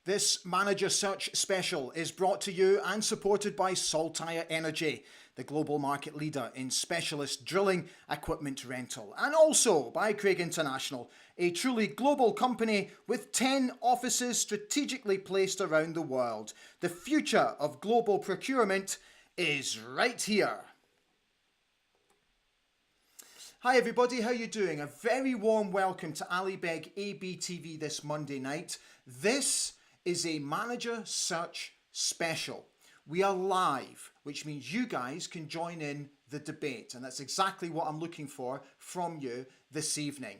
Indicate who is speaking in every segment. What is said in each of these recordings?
Speaker 1: This manager search special is brought to you and supported by Saltire Energy, the global market leader in specialist drilling equipment rental, and also by Craig International, a truly global company with 10 offices strategically placed around the world. The future of global procurement is right here. Hi everybody, how you doing? A very warm welcome to Ali Beg ABTV this Monday night. This is a manager search special. We are live, which means you guys can join in the debate, and that's exactly what I'm looking for from you this evening.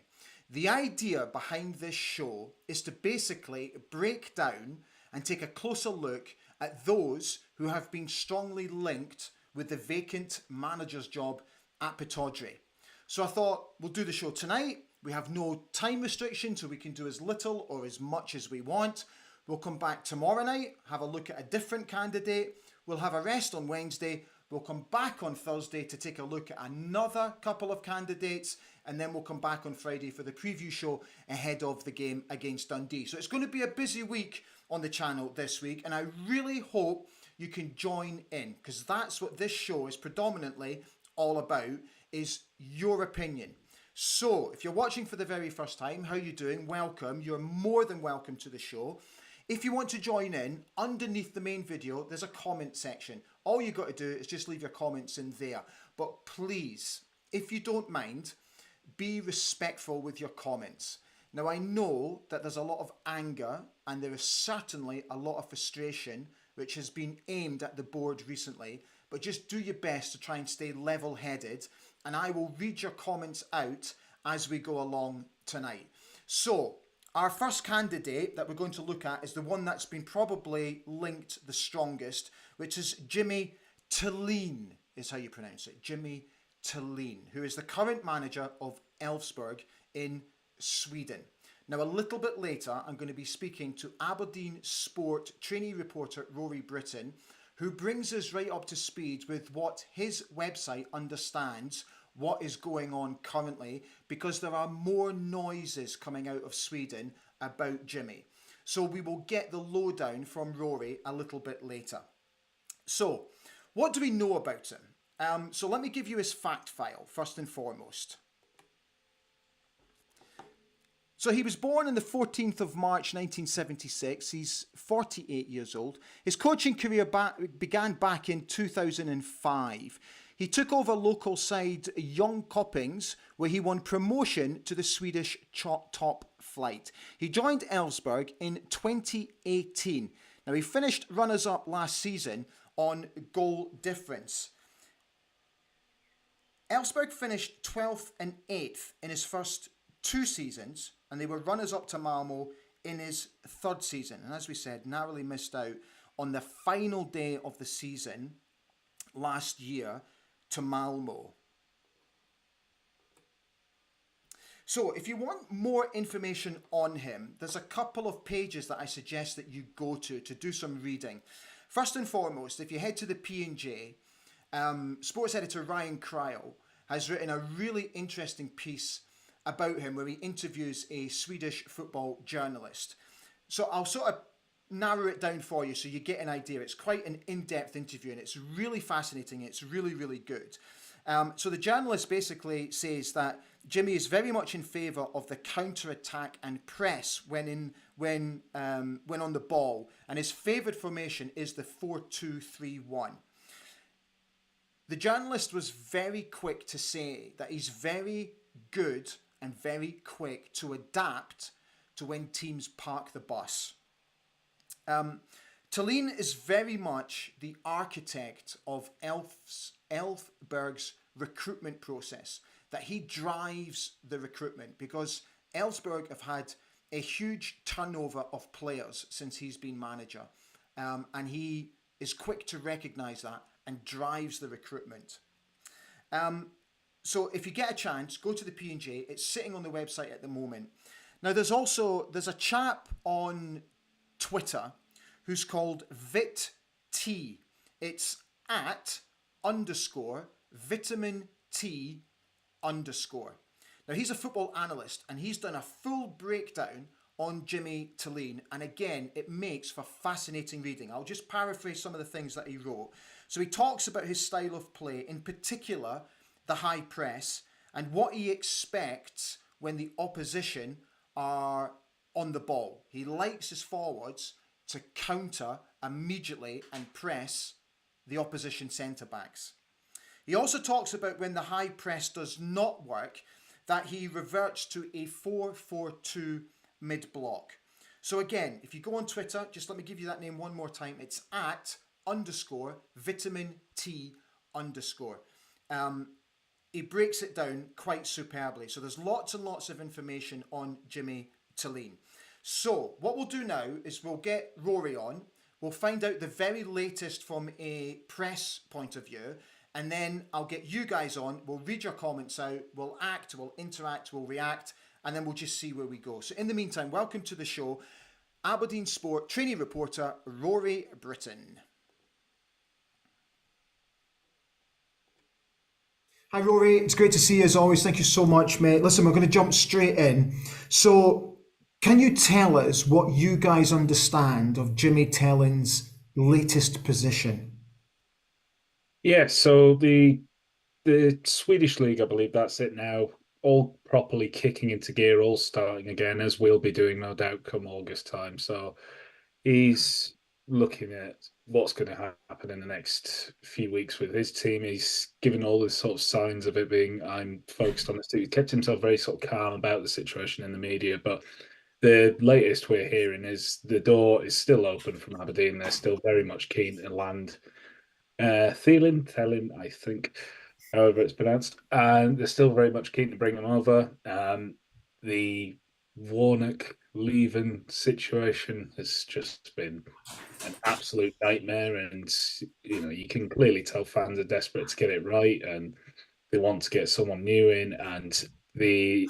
Speaker 1: The idea behind this show is to basically break down and take a closer look at those who have been strongly linked with the vacant manager's job at Pittodrie. So I thought we'll do the show tonight. We have no time restriction, so we can do as little or as much as we want. We'll come back tomorrow night, have a look at a different candidate. We'll have a rest on Wednesday. We'll come back on Thursday to take a look at another couple of candidates. And then we'll come back on Friday for the preview show ahead of the game against Dundee. So it's going to be a busy week on the channel this week. And I really hope you can join in, because that's what this show is predominantly all about, is your opinion. So if you're watching for the very first time, how are you doing? Welcome. You're more than welcome to the show. If you want to join in, underneath the main video, there's a comment section. All you got to do is just leave your comments in there. But please, if you don't mind, be respectful with your comments. Now, I know that there's a lot of anger and there is certainly a lot of frustration which has been aimed at the board recently, but just do your best to try and stay level-headed, and I will read your comments out as we go along tonight. So, our first candidate that we're going to look at is the one that's been probably linked the strongest, which is Jimmy Thelin, is how you pronounce it. Jimmy Thelin, who is the current manager of Elfsborg in Sweden. Now, a little bit later, I'm going to be speaking to Aberdeen Sport trainee reporter Rory Britain, who brings us right up to speed with what his website understands what is going on currently, because there are more noises coming out of Sweden about Jimmy. So we will get the lowdown from Rory a little bit later. So, what do we know about him? So let me give you his fact file first and foremost. So he was born on the 14th of March 1976. He's 48 years old. His coaching career began back in 2005. He took over local side Young Koppings, where he won promotion to the Swedish top flight. He joined Elfsborg in 2018. Now, he finished runners-up last season on goal difference. Elfsborg finished 12th and 8th in his first 2 seasons, and they were runners-up to Malmo in his 3rd season. And as we said, narrowly missed out on the final day of the season last year to Malmo. So if you want more information on him, there's a couple of pages that I suggest that you go to do some reading. First and foremost, if you head to the P&J, sports editor Ryan Cryle has written a really interesting piece about him where he interviews a Swedish football journalist. So I'll sort of narrow it down for you so you get an idea. It's quite an in-depth interview and it's really fascinating. It's really, really good. So the journalist basically says that Jimmy is very much in favour of the counter-attack and press when on the ball, and his favoured formation is the 4-2-3-1. The journalist was very quick to say that he's very good and very quick to adapt to when teams park the bus. Thelin is very much the architect of Elfsborg's recruitment process, that he drives the recruitment, because Elfsborg have had a huge turnover of players since he's been manager, and he is quick to recognise that and drives the recruitment. So if you get a chance, go to the P&J. It's sitting on the website at the moment. Now there's a chap on Twitter who's called VitT. It's @_ vitamin T_. Now he's a football analyst and he's done a full breakdown on Jimmy Thelin. And again, it makes for fascinating reading. I'll just paraphrase some of the things that he wrote. So he talks about his style of play, in particular, the high press, and what he expects when the opposition are on the ball. He likes his forwards to counter immediately and press the opposition centre backs. He also talks about when the high press does not work, that he reverts to a 4-4-2 mid block. So again, if you go on Twitter, just let me give you that name one more time. It's at underscore vitamin T underscore. He breaks it down quite superbly. So there's lots and lots of information on Jimmy Thelin. So what we'll do now is we'll get Rory on. We'll find out the very latest from a press point of view. And then I'll get you guys on. We'll read your comments out. We'll act, we'll interact, we'll react. And then we'll just see where we go. So in the meantime, welcome to the show, Aberdeen Sport trainee reporter Rory Britain. Hi Rory, it's great to see you as always. Thank you so much, mate. Listen, we're going to jump straight in. So, can you tell us what you guys understand of Jimmy Thellin's latest position?
Speaker 2: Yeah, so the Swedish league, I believe that's it now, all properly kicking into gear, all starting again, as we'll be doing no doubt come August time. So he's looking at what's going to happen in the next few weeks with his team. He's given all the sort of signs of it being, I'm focused on this too. He kept himself very sort of calm about the situation in the media, but the latest we're hearing is the door is still open from Aberdeen. They're still very much keen to land Thelin, I think, however it's pronounced, and they're still very much keen to bring him over. The Warnock leaving situation has just been an absolute nightmare, and you can clearly tell fans are desperate to get it right, and they want to get someone new in. And the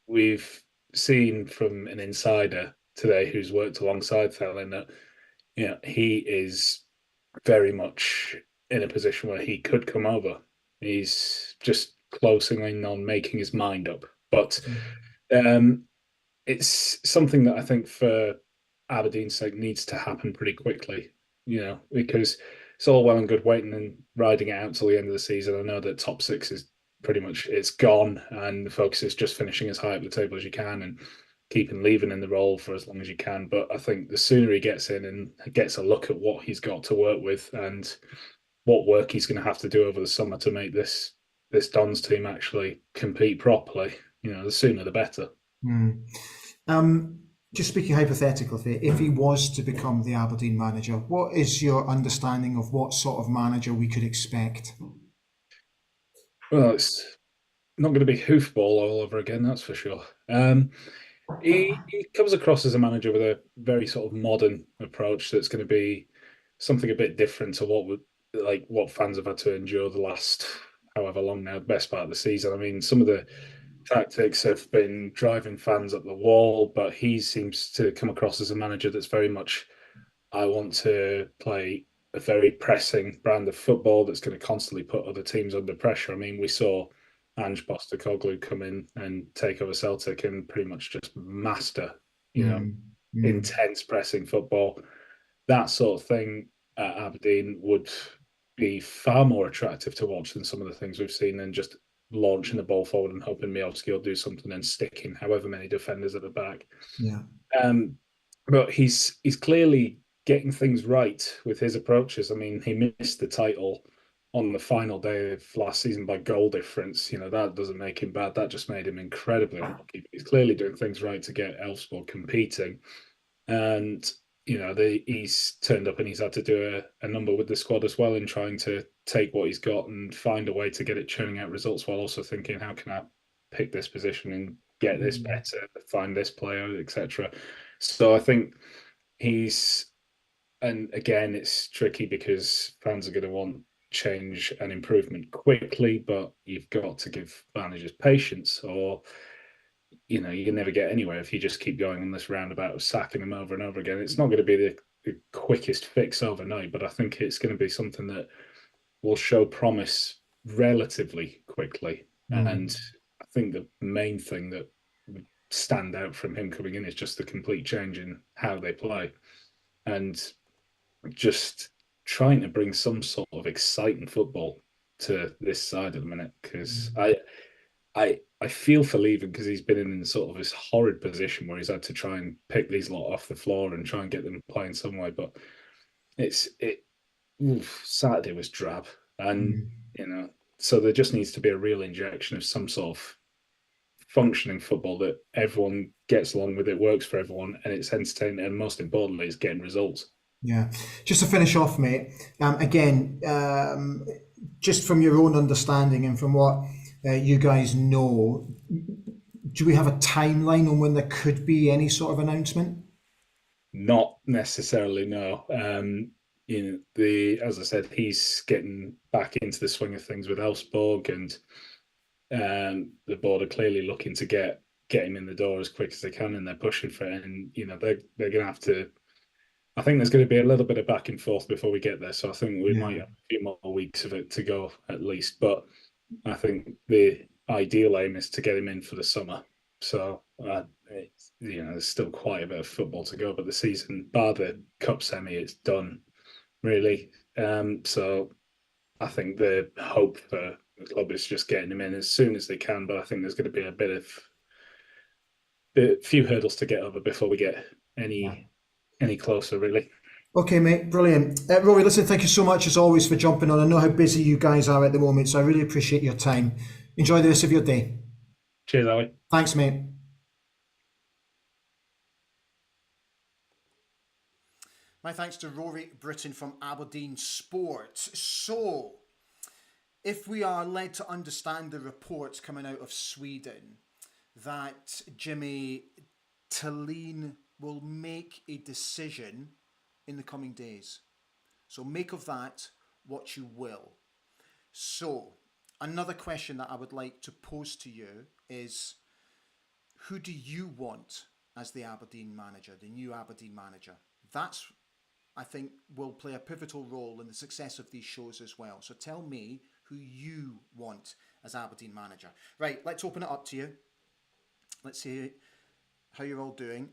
Speaker 2: we've seen from an insider today who's worked alongside Thelin that he is very much in a position where he could come over. He's just closing in on making his mind up. But um, it's something that I think for Aberdeen's sake needs to happen pretty quickly, because it's all well and good waiting and riding it out till the end of the season. I know that top six is pretty much it's gone, and the focus is just finishing as high up the table as you can and keeping leaving in the role for as long as you can. But I think the sooner he gets in and gets a look at what he's got to work with and what work he's going to have to do over the summer to make this Dons team actually compete properly, the sooner the better.
Speaker 1: Hmm. Um, just speaking hypothetically, if he was to become the Aberdeen manager, what is your understanding of what sort of manager we could expect?
Speaker 2: Well, it's not going to be hoofball all over again, that's for sure. He comes across as a manager with a very sort of modern approach that's going to be something a bit different to what fans have had to endure the last however long now, the best part of the season. I mean, some of the tactics have been driving fans up the wall, but he seems to come across as a manager that's very much, I want to play a very pressing brand of football that's going to constantly put other teams under pressure. I mean, we saw Ange Postecoglou come in and take over Celtic and pretty much just master,
Speaker 1: Mm, mm,
Speaker 2: intense pressing football. That sort of thing at Aberdeen would be far more attractive to watch than some of the things we've seen than just launching the ball forward and hoping Miovski will do something and sticking however many defenders at the back.
Speaker 1: yeah.
Speaker 2: Um, but he's clearly getting things right with his approaches. I mean, he missed the title on the final day of last season by goal difference. That doesn't make him bad. That just made him incredibly unlucky. But he's clearly doing things right to get Elfsborg competing. And he's turned up and he's had to do a number with the squad as well in trying to take what he's got and find a way to get it churning out results while also thinking, how can I pick this position and get this
Speaker 1: Mm,
Speaker 2: better, find this player, etc. So I think he's, and again, it's tricky because fans are going to want change and improvement quickly, but you've got to give managers patience, or you never get anywhere if you just keep going on this roundabout of sacking them over and over again. It's not going to be the quickest fix overnight, but I think it's going to be something that will show promise relatively quickly.
Speaker 1: mm,
Speaker 2: And I think the main thing that stand out from him coming in is just the complete change in how they play, and just trying to bring some sort of exciting football to this side at the minute. Because I feel for leaving, because he's been in sort of this horrid position where he's had to try and pick these lot off the floor and try and get them playing some way. But it's it Saturday was drab, and so there just needs to be a real injection of some sort of functioning football that everyone gets along with, it works for everyone, and it's entertaining, and most importantly, it's getting results.
Speaker 1: Yeah. Just to finish off, mate, again, just from your own understanding and from what you guys know, do we have a timeline on when there could be any sort of announcement?
Speaker 2: Not necessarily, no. As I said, he's getting back into the swing of things with Elfsborg, and the board are clearly looking to get him in the door as quick as they can, and they're pushing for it. And they're going to have to. I think there's going to be a little bit of back and forth before we get there. So I think we might have a few more weeks of it to go at least. But I think the ideal aim is to get him in for the summer. So there's still quite a bit of football to go, but the season, bar the cup semi, it's done really. So I think the hope for the club is just getting him in as soon as they can. But I think there's going to be a few hurdles to get over before we get any closer, really.
Speaker 1: Okay, mate, brilliant. Rory, listen, thank you so much as always for jumping on. I know how busy you guys are at the moment, so I really appreciate your time. Enjoy the rest of your day.
Speaker 2: Cheers, Ali.
Speaker 1: Thanks, mate. My thanks to Rory Britain from Aberdeen Sports. So, if we are led to understand the reports coming out of Sweden that Jimmy Thelin will make a decision in the coming days. So make of that what you will. So, another question that I would like to pose to you is, who do you want as the Aberdeen manager, the new Aberdeen manager? That's, I think, will play a pivotal role in the success of these shows as well. So tell me who you want as Aberdeen manager. Right, let's open it up to you. Let's see how you're all doing.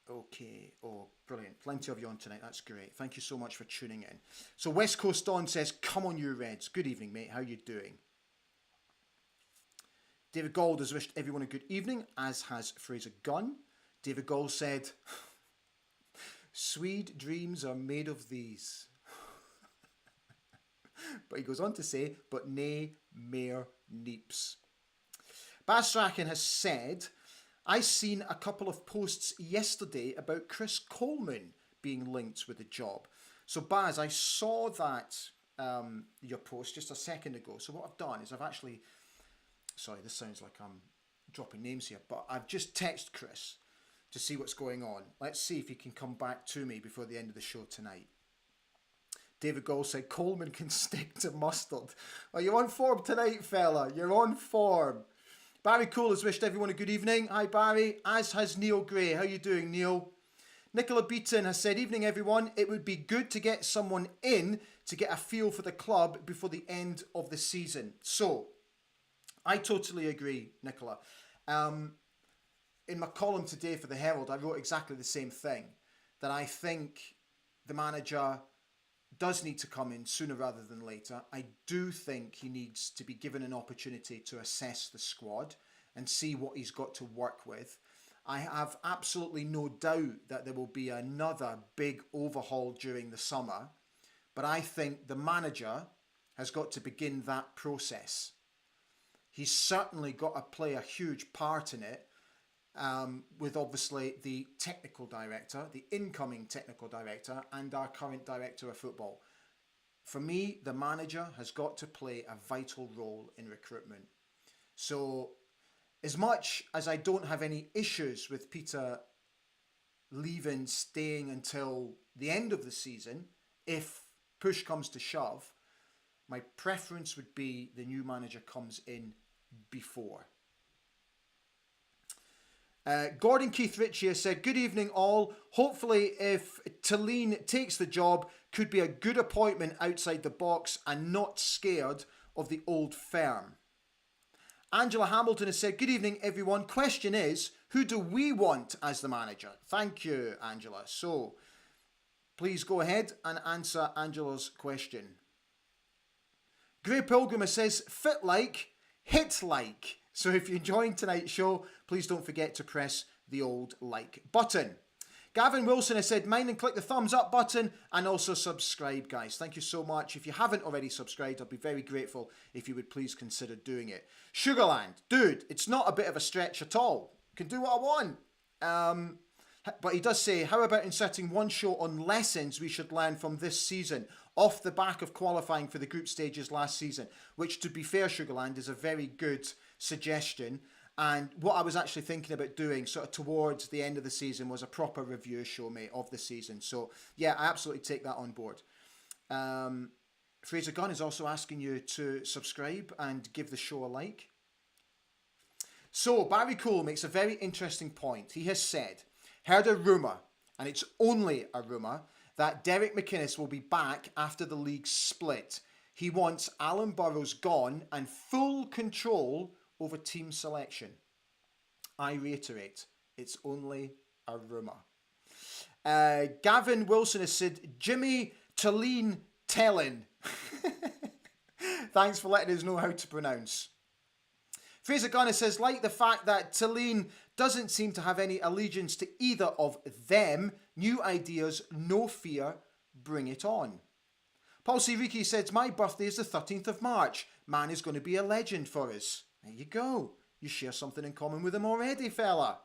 Speaker 1: Okay, oh, brilliant. Plenty of you on tonight. That's great. Thank you so much for tuning in. So West Coast Dawn says, come on you Reds. Good evening, mate. How you doing? David Gold has wished everyone a good evening, as has Fraser Gunn. David Gold said, Swede dreams are made of these. But he goes on to say, but nay, mere neeps. Basraken has said, I seen a couple of posts yesterday about Chris Coleman being linked with a job. So Baz, I saw that your post just a second ago. So what I've done is I've actually, sorry, this sounds like I'm dropping names here, but I've just texted Chris to see what's going on. Let's see if he can come back to me before the end of the show tonight. David Gall said Coleman can stick to mustard. Are you on form tonight, fella? You're on form. Barry Cole has wished everyone a good evening. Hi, Barry. As has Neil Gray. How you doing, Neil? Nicola Beaton has said, evening, everyone. It would be good to get someone in to get a feel for the club before the end of the season. So, I totally agree, Nicola. In my column today for the Herald, I wrote exactly the same thing. That I think the manager does need to come in sooner rather than later. I do think he needs to be given an opportunity to assess the squad and see what he's got to work with. I have absolutely no doubt that there will be another big overhaul during the summer, but I think the manager has got to begin that process. He's certainly got to play a huge part in it, with obviously the technical director, the incoming technical director, and our current director of football. For me, the manager has got to play a vital role in recruitment. So, as much as I don't have any issues with Peter leaving, staying until the end of the season, if push comes to shove, my preference would be the new manager comes in before. Gordon Keith Ritchie has said, good evening all. Hopefully if Thelin takes the job, could be a good appointment outside the box and not scared of the old firm. Angela Hamilton has said, good evening, everyone. Question is, who do we want as the manager? Thank you, Angela. So, please go ahead and answer Angela's question. Grey Pilgrim says, fit like, hit like. So if you're enjoying tonight's show, please don't forget to press the old like button. Gavin Wilson has said, mind and click the thumbs up button and also subscribe, guys. Thank you so much. If you haven't already subscribed, I'll be very grateful if you would please consider doing it. Sugarland, dude, it's not a bit of a stretch at all. Can do what I want. But he does say, how about inserting one show on lessons we should learn from this season off the back of qualifying for the group stages last season? Which, to be fair, Sugarland, is a very good suggestion. And what I was actually thinking about doing sort of towards the end of the season was a proper review show, mate, of the season. So, yeah, I absolutely take that on board. Fraser Gunn is also asking you to subscribe and give the show a like. So, Barry Cole makes a very interesting point. He has said, heard a rumour, and it's only a rumour, that Derek McInnes will be back after the league split. He wants Alan Burrows gone and full control over team selection. I reiterate, it's only a rumour. Gavin Wilson has said, Jimmy Thelin. Thanks for letting us know how to pronounce. Fraser Gunner says, like the fact that Thelin doesn't seem to have any allegiance to either of them. New ideas, no fear, bring it on. Paul C. Riki says, my birthday is the 13th of March. Man is going to be a legend for us. There you go. You share something in common with him already, fella.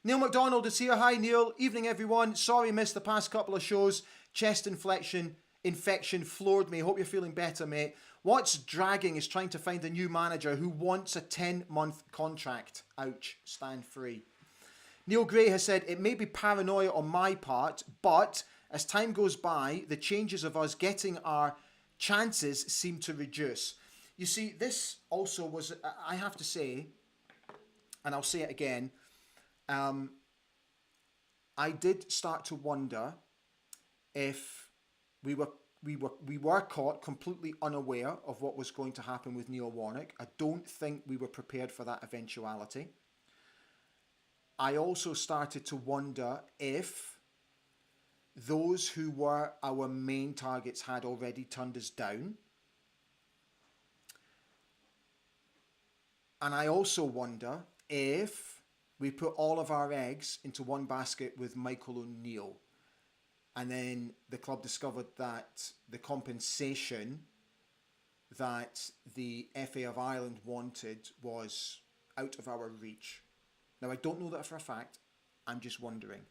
Speaker 1: Neil McDonald is here. Hi, Neil. Evening, everyone. Sorry missed the past couple of shows. Chest infection floored me. Hope you're feeling better, mate. What's dragging is trying to find a new manager who wants a 10-month contract. Ouch. Stand free. Neil Gray has said, it may be paranoia on my part, but as time goes by, the changes of us getting our chances seem to reduce. You see, this also was, I have to say, and I'll say it again, I did start to wonder if we were caught completely unaware of what was going to happen with Neil Warnock. I don't think we were prepared for that eventuality. I also started to wonder if those who were our main targets had already turned us down. And I also wonder if we put all of our eggs into one basket with Michael O'Neill, and then the club discovered that the compensation that the FA of Ireland wanted was out of our reach. Now, I don't know that for a fact. I'm just wondering.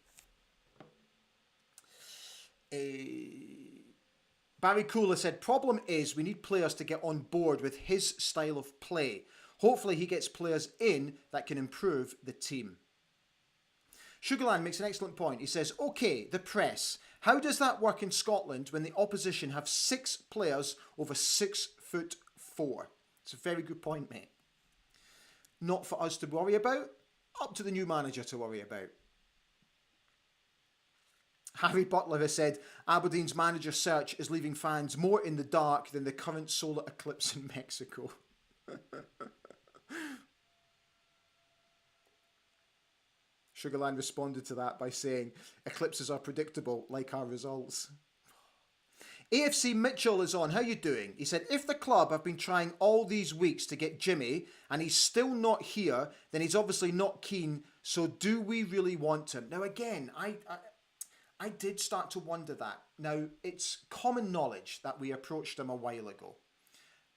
Speaker 1: Barry Cooler said, problem is we need players to get on board with his style of play. Hopefully he gets players in that can improve the team. Sugarland makes an excellent point. He says, okay, the press. How does that work in Scotland when the opposition have 6 players over 6'4"? It's a very good point, mate. Not for us to worry about. Up to the new manager to worry about. Harry Butler has said, Aberdeen's manager search is leaving fans more in the dark than the current solar eclipse in Mexico. Sugarland responded to that by saying, eclipses are predictable, like our results. AFC Mitchell is on. How you doing? He said, if the club have been trying all these weeks to get Jimmy and he's still not here, then he's obviously not keen. So do we really want him? Now, again, I did start to wonder that. Now, it's common knowledge that we approached him a while ago,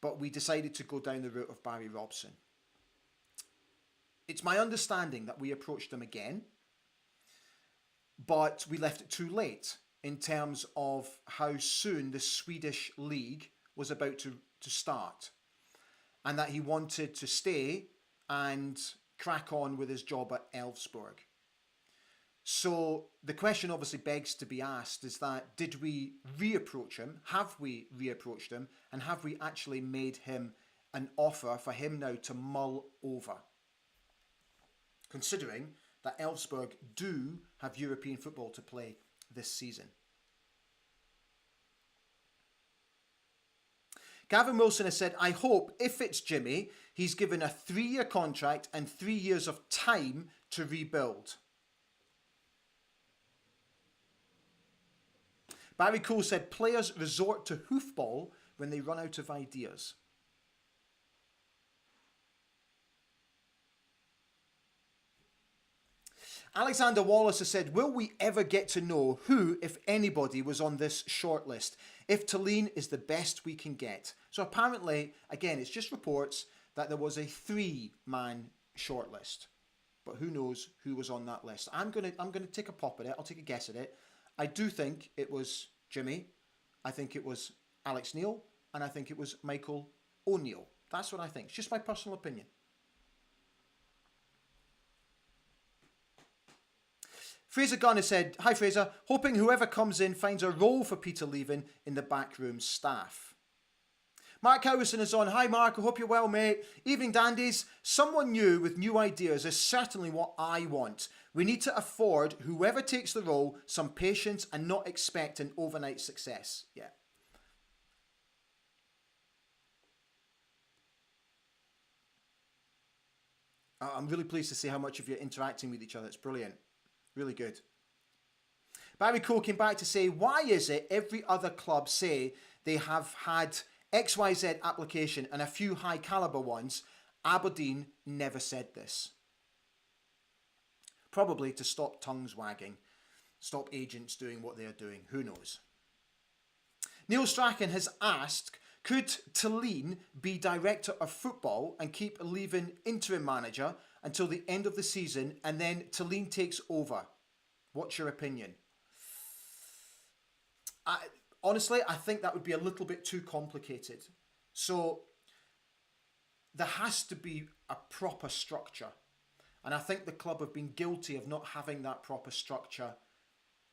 Speaker 1: but we decided to go down the route of Barry Robson. It's my understanding that we approached him again, but we left it too late in terms of how soon the Swedish league was about to start, and that he wanted to stay and crack on with his job at Elfsborg. So the question obviously begs to be asked is that, did we reapproach him? Have we reapproached him? And have we actually made him an offer for him now to mull over? Considering that Elfsborg do have European football to play this season. Gavin Wilson has said, I hope if it's Jimmy, he's given a 3-year contract and 3 years of time to rebuild. Barry Cole said, players resort to hoofball when they run out of ideas. Alexander Wallace has said, will we ever get to know who, if anybody, was on this shortlist? If Thelin is the best we can get. So apparently, again, it's just reports that there was a 3-man shortlist. But who knows who was on that list. I'm gonna take a pop at it. I'll take a guess at it. I do think it was Jimmy. I think it was Alex Neil. And I think it was Michael O'Neill. That's what I think. It's just my personal opinion. Fraser Gunn has said, hi Fraser, hoping whoever comes in finds a role for Peter Leavin in the backroom staff. Mark Howison is on, hi Mark, I hope you're well mate. Evening dandies, someone new with new ideas is certainly what I want. We need to afford whoever takes the role some patience and not expect an overnight success. Yeah. I'm really pleased to see how much of you are interacting with each other. It's brilliant. Really good. Barry Cole came back to say, why is it every other club say they have had XYZ application and a few high caliber ones? Aberdeen never said this. Probably to stop tongues wagging, stop agents doing what they're doing. Who knows? Neil Strachan has asked, could Thelin be director of football and keep Leavin interim manager until the end of the season and then Thelin takes over? What's your opinion? Honestly, I think that would be a little bit too complicated. So there has to be a proper structure. And I think the club have been guilty of not having that proper structure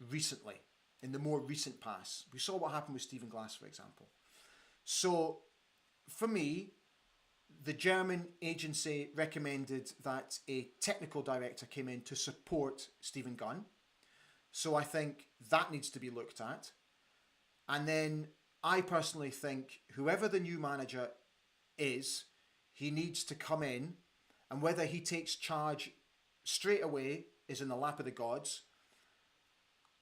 Speaker 1: recently, in the more recent past. We saw what happened with Stephen Glass, for example. So for me, the German agency recommended that a technical director came in to support Stephen Gunn. So I think that needs to be looked at. And then I personally think whoever the new manager is, he needs to come in, and whether he takes charge straight away is in the lap of the gods.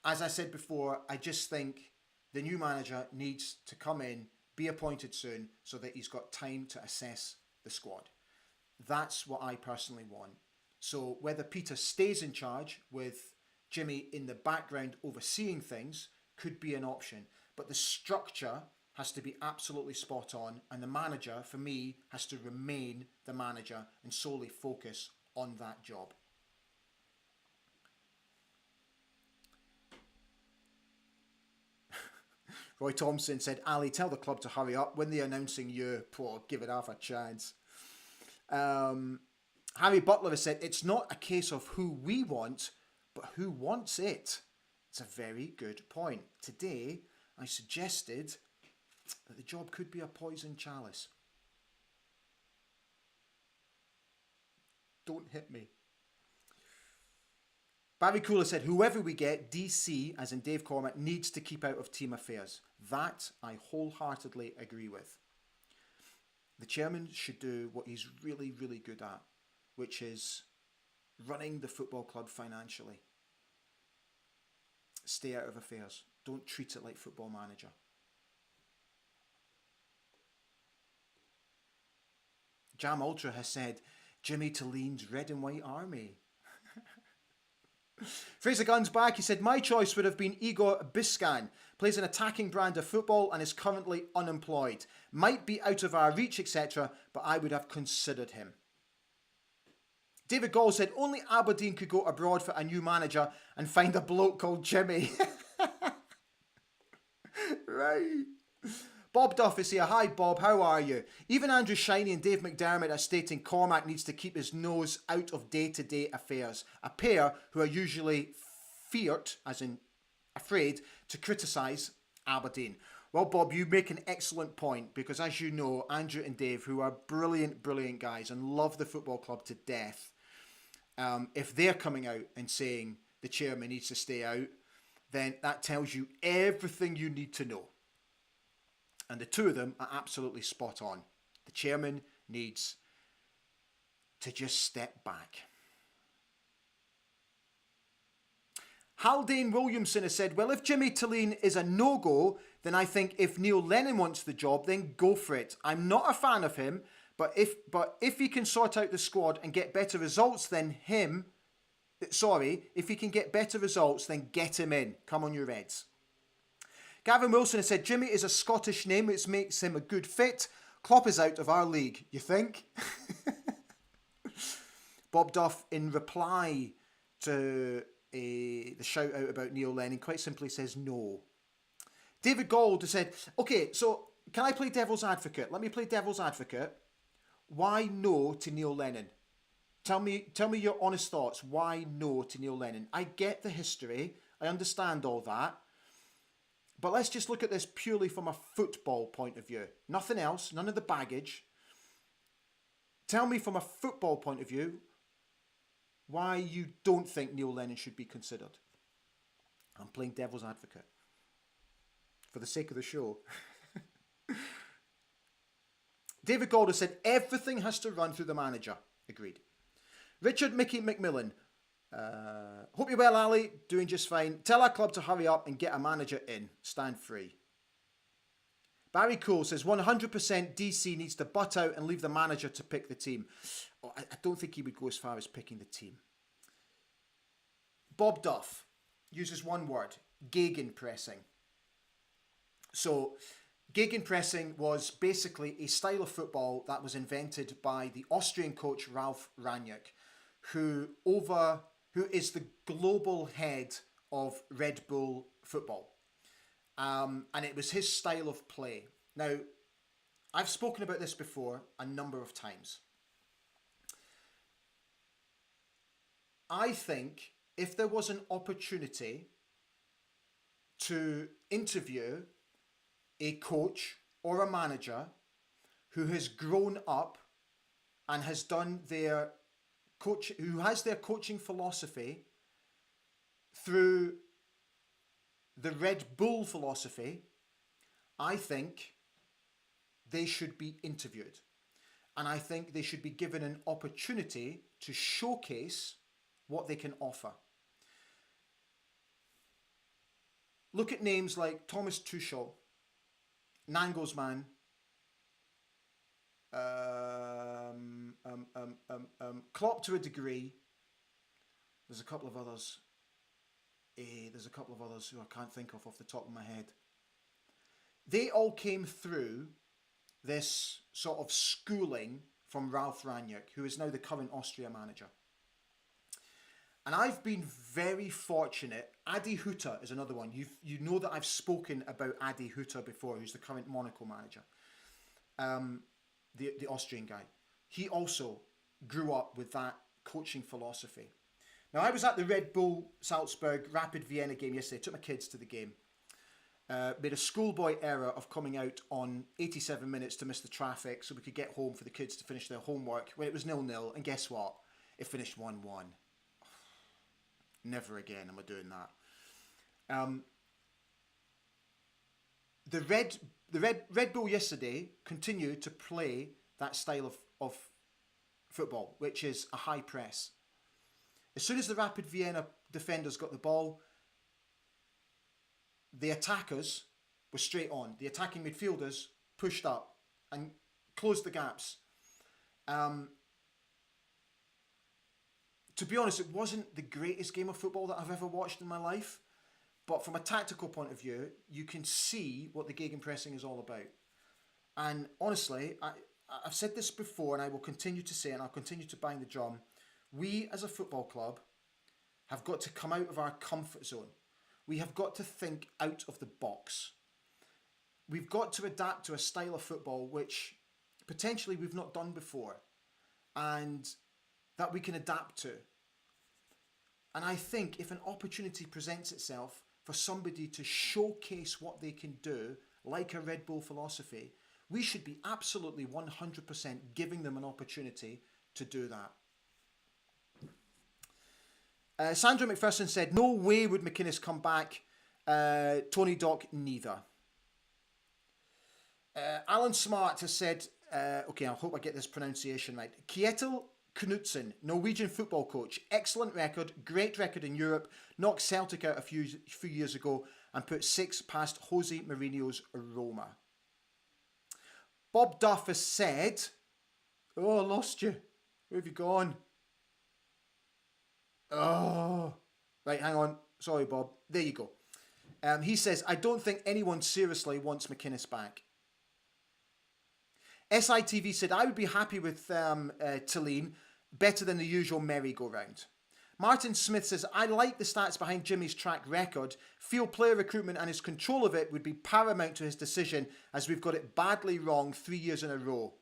Speaker 1: As I said before, I just think the new manager needs to come in, be appointed soon, so that he's got time to assess the squad. That's what I personally want. So whether Peter stays in charge with Jimmy in the background overseeing things could be an option. But the structure has to be absolutely spot on, and the manager, for me, has to remain the manager and solely focus on that job. Roy Thompson said, Ali, tell the club to hurry up. When they're announcing you, give it half a chance. Harry Butler has said, it's not a case of who we want, but who wants it. It's a very good point. Today, I suggested that the job could be a poison chalice. Don't hit me. Barry Cooler said, whoever we get, DC, as in Dave Cormack, needs to keep out of team affairs. That I wholeheartedly agree with. The chairman should do what he's really, really good at, which is running the football club financially. Stay out of affairs. Don't treat it like Football Manager. Jam Ultra has said, Jimmy Thellin's red and white army. Fraser Gunn's back. He said, my choice would have been Igor Biscan. Plays an attacking brand of football and is currently unemployed. Might be out of our reach, etc., but I would have considered him. David Gall said, only Aberdeen could go abroad for a new manager and find a bloke called Jimmy. Right. Bob Duff is here. Hi Bob, how are you? Even Andrew Shiney and Dave McDermott are stating Cormack needs to keep his nose out of day-to-day affairs. A pair who are usually feared, as in afraid, to criticise Aberdeen. Well, Bob, you make an excellent point because, as you know, Andrew and Dave, who are brilliant, brilliant guys and love the football club to death, if they're coming out and saying the chairman needs to stay out, then that tells you everything you need to know. And the two of them are absolutely spot on. The chairman needs to just step back. Haldane Williamson has said, well, if Jimmy Thelin is a no-go, then I think if Neil Lennon wants the job, then go for it. I'm not a fan of him, but if he can sort out the squad and get better results than him, if he can get better results, then get him in. Come on, you Reds. Gavin Wilson has said, Jimmy is a Scottish name, which makes him a good fit. Klopp is out of our league. You think? Bob Duff, in reply to the shout out about Neil Lennon, quite simply says no. David Gold has said, okay, so can I play devil's advocate? Let me play devil's advocate. Why no to Neil Lennon? Tell me your honest thoughts. Why no to Neil Lennon? I get the history. I understand all that. But let's just look at this purely from a football point of view. Nothing else, none of the baggage. Tell me from a football point of view why you don't think Neil Lennon should be considered. I'm playing devil's advocate for the sake of the show. David Gold said everything has to run through the manager. Agreed. Richard Mickey McMillan. Hope you're well, Ali. Doing just fine. Tell our club to hurry up and get a manager in. Stand free. Barry Cole says 100% DC needs to butt out and leave the manager to pick the team. Oh, I don't think he would go as far as picking the team. Bob Duff uses one word, gegenpressing. So, gegenpressing was basically a style of football that was invented by the Austrian coach Ralf Rangnick, who is the global head of Red Bull football. And it was his style of play. Now, I've spoken about this before a number of times. I think if there was an opportunity to interview a coach or a manager who has grown up and has done their who has their coaching philosophy through the Red Bull philosophy, I think they should be interviewed. And I think they should be given an opportunity to showcase what they can offer. Look at names like Thomas Tuchel, Nagelsmann, Klopp to a degree. There's a couple of others. Who I can't think of off the top of my head. They all came through this sort of schooling from Ralf Rangnick, who is now the current Austria manager. And I've been very fortunate. Adi Hutter is another one. You know that I've spoken about Adi Hutter before, who's the current Monaco manager. The Austrian guy. He also grew up with that coaching philosophy. Now, I was at the Red Bull Salzburg Rapid Vienna game yesterday. I took my kids to the game. Made a schoolboy error of coming out on 87 minutes to miss the traffic so we could get home for the kids to finish their homework when it was 0-0. And guess what? It finished 1-1. Never again am I doing that. The Red Bull yesterday continued to play that style of football, which is a high press. As soon as the Rapid Vienna defenders got the ball, the attackers were straight on. The attacking midfielders pushed up and closed the gaps. To be honest, it wasn't the greatest game of football that I've ever watched in my life. But from a tactical point of view, you can see what the gegenpressing is all about. And honestly, I've said this before and I will continue to say it and I'll continue to bang the drum. We as a football club have got to come out of our comfort zone. We have got to think out of the box. We've got to adapt to a style of football which potentially we've not done before and that we can adapt to. And I think if an opportunity presents itself for somebody to showcase what they can do, like a Red Bull philosophy, we should be absolutely 100% giving them an opportunity to do that. Sandra McPherson said, no way would McInnes come back. Tony Dock, neither. Alan Smart has said, okay, I hope I get this pronunciation right. Kjetil Knutsen, Norwegian football coach. Excellent record, great record in Europe. Knocked Celtic out a few years ago and put 6 past Jose Mourinho's Roma. Bob Duff has said, oh, I lost you. Where have you gone? Oh, right, hang on. Sorry, Bob. There you go. He says, I don't think anyone seriously wants McInnes back. SITV said, I would be happy with Thelin, better than the usual merry-go-round. Martin Smith says, I like the stats behind Jimmy's track record. Feel player recruitment and his control of it would be paramount to his decision, as we've got it badly wrong 3 years in a row.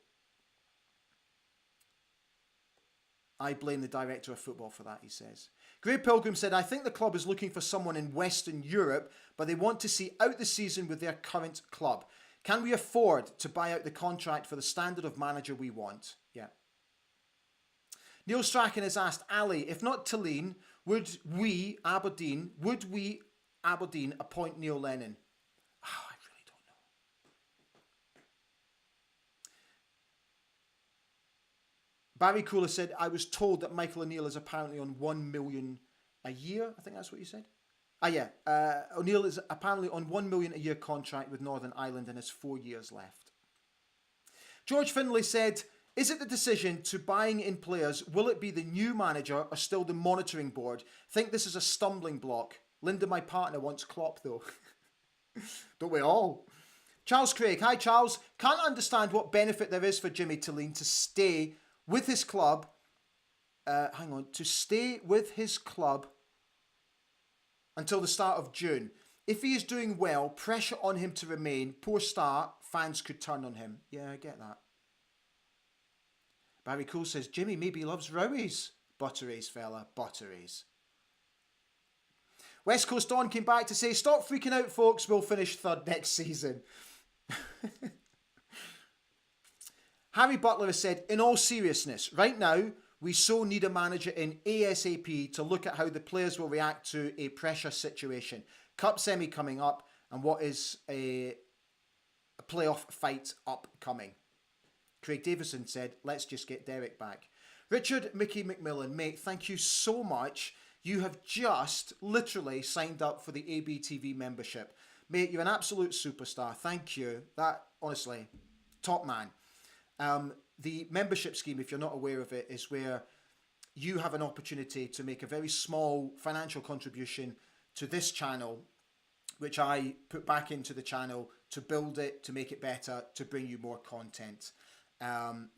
Speaker 1: I blame the director of football for that, he says. Gray Pilgrim said, I think the club is looking for someone in Western Europe, but they want to see out the season with their current club. Can we afford to buy out the contract for the standard of manager we want? Yeah. Neil Strachan has asked, Ali, if not Thelin, would we, Aberdeen, appoint Neil Lennon? Oh, I really don't know. Barry Cooler said, I was told that Michael O'Neill is apparently on 1 million a year. I think that's what you said. O'Neill is apparently on 1 million a year contract with Northern Ireland and has 4 years left. George Finlay said, is it the decision to buying in players? Will it be the new manager or still the monitoring board? Think this is a stumbling block. Linda, my partner, wants Klopp though. Don't we all? Charles Craig. Hi, Charles. Can't understand what benefit there is for Jimmy Thelin to stay with his club. To stay with his club until the start of June. If he is doing well, pressure on him to remain. Poor start, fans could turn on him. Yeah, I get that. Barry Cole says, Jimmy maybe loves Rowies. Butteries, fella, butteries. West Coast Dawn came back to say, stop freaking out, folks. We'll finish third next season. Harry Butler has said, in all seriousness, right now, we so need a manager in ASAP to look at how the players will react to a pressure situation. Cup semi coming up, and what is a playoff fight upcoming. Craig Davison said, let's just get Derek back. Richard Mickey McMillan, mate, thank you so much. You have just literally signed up for the ABTV membership. Mate, you're an absolute superstar. Thank you. That, honestly, top man. The membership scheme, if you're not aware of it, is where you have an opportunity to make a very small financial contribution to this channel, which I put back into the channel to build it, to make it better, to bring you more content.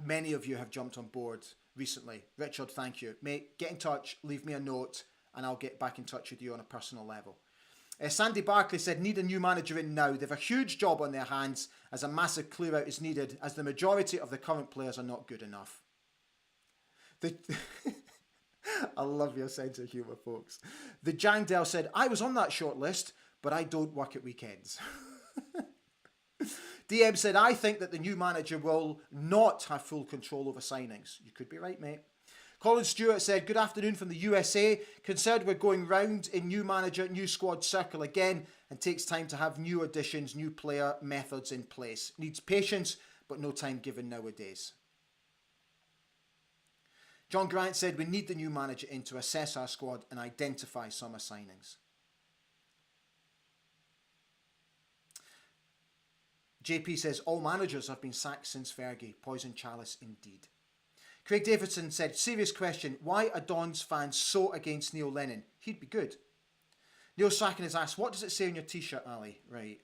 Speaker 1: Many of you have jumped on board recently. Richard, thank you. Mate, get in touch, leave me a note, and I'll get back in touch with you on a personal level. Sandy Barkley said, need a new manager in now. They have a huge job on their hands as a massive clear out is needed as the majority of the current players are not good enough. I love your sense of humour, folks. The Jangdell said, I was on that short list, but I don't work at weekends. DM said, I think that the new manager will not have full control over signings. You could be right, mate. Colin Stewart said, good afternoon from the USA. Concerned we're going round in new manager, new squad circle again and takes time to have new additions, new player methods in place. Needs patience, but no time given nowadays. John Grant said, we need the new manager in to assess our squad and identify summer signings. JP says, all managers have been sacked since Fergie. Poison chalice indeed. Craig Davidson said, serious question, why are Don's fans so against Neil Lennon? He'd be good. Neil Strachan has asked, what does it say on your t-shirt, Ali? Right,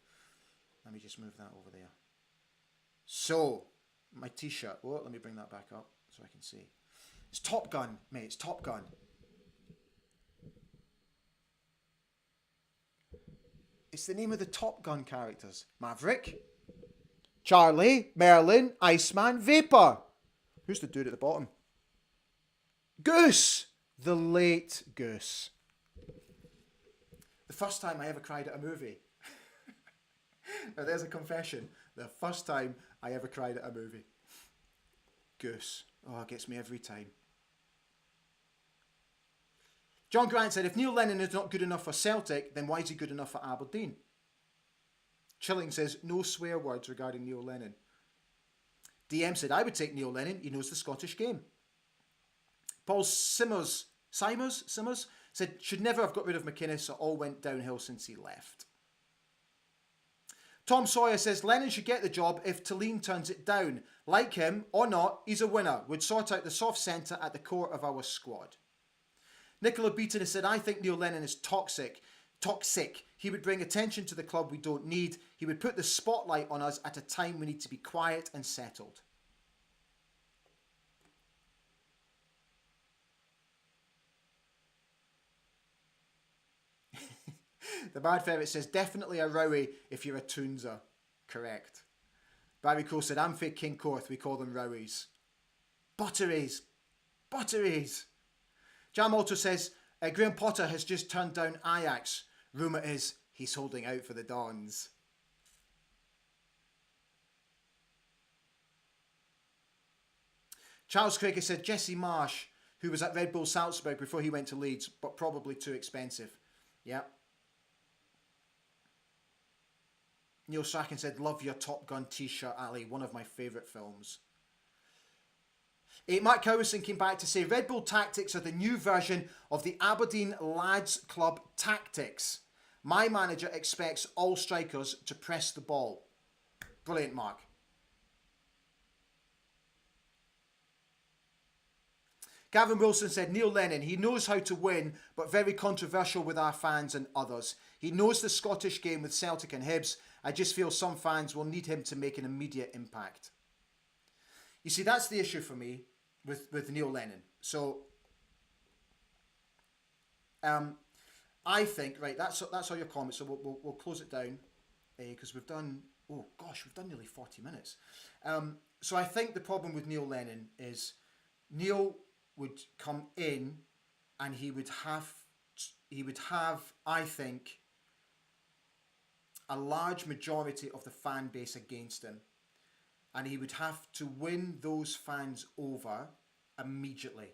Speaker 1: let me just move that over there. So, my t-shirt, let me bring that back up so I can see. It's Top Gun, mate, it's Top Gun. It's the name of the Top Gun characters. Maverick, Charlie, Merlin, Iceman, Vapor. Who's the dude at the bottom? Goose! The late Goose. The first time I ever cried at a movie. Now there's a confession. The first time I ever cried at a movie. Goose. Oh, it gets me every time. John Grant said, if Neil Lennon is not good enough for Celtic, then why is he good enough for Aberdeen? Chilling says, no swear words regarding Neil Lennon. DM said, I would take Neil Lennon. He knows the Scottish game. Paul Simmers said, should never have got rid of McInnes. It all went downhill since he left. Tom Sawyer says, Lennon should get the job if Thelin turns it down. Like him or not, he's a winner. Would sort out the soft centre at the core of our squad. Nicola Beaton has said, I think Neil Lennon is toxic. He would bring attention to the club we don't need. He would put the spotlight on us at a time we need to be quiet and settled. The Bad Ferret says, definitely a rowie if you're a Toonser. Correct. Barry Cole said, I'm fake King Corth. We call them rowies. Butteries. Jam Alto says, Graham Potter has just turned down Ajax. Rumour is he's holding out for the Dons. Charles Craig has said, Jesse Marsh, who was at Red Bull Salzburg before he went to Leeds, but probably too expensive. Yep. Neil Strachan said, love your Top Gun t-shirt, Ali. One of my favourite films. Matt Cowison came back to say, Red Bull Tactics are the new version of the Aberdeen Lads Club Tactics. My manager expects all strikers to press the ball. Brilliant, Mark. Gavin Wilson said, Neil Lennon, he knows how to win, but very controversial with our fans and others. He knows the Scottish game with Celtic and Hibs. I just feel some fans will need him to make an immediate impact. You see, that's the issue for me with Neil Lennon. So, I think, right, that's all your comments. So we'll close it down because we've done nearly 40 minutes. So I think the problem with Neil Lennon is Neil would come in and he would have, I think, a large majority of the fan base against him. And he would have to win those fans over immediately,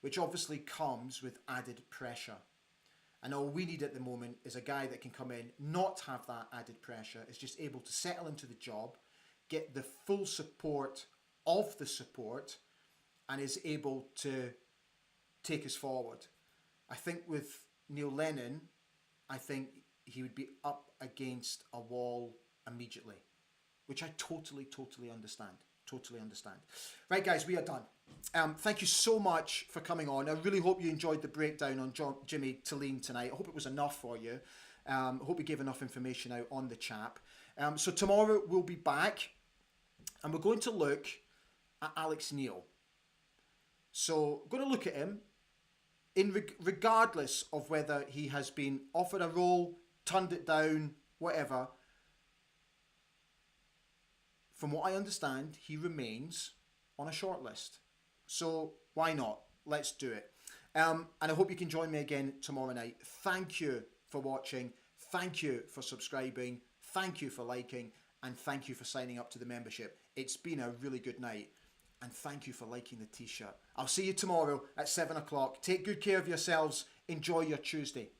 Speaker 1: which obviously comes with added pressure. And all we need at the moment is a guy that can come in, not have that added pressure, is just able to settle into the job, get the full support of the support, and is able to take us forward. I think with Neil Lennon, I think he would be up against a wall immediately, which I totally understand. Right, guys, we are done. Thank you so much for coming on. I really hope you enjoyed the breakdown on Jimmy Thelin tonight. I hope it was enough for you. I hope we gave enough information out on the chap. So tomorrow we'll be back and we're going to look at Alex Neil. So going to look at him regardless of whether he has been offered a role, turned it down, whatever. From what I understand, he remains on a shortlist. So why not? Let's do it. And I hope you can join me again tomorrow night. Thank you for watching. Thank you for subscribing. Thank you for liking. And thank you for signing up to the membership. It's been a really good night. And thank you for liking the t-shirt. I'll see you tomorrow at 7 o'clock. Take good care of yourselves. Enjoy your Tuesday.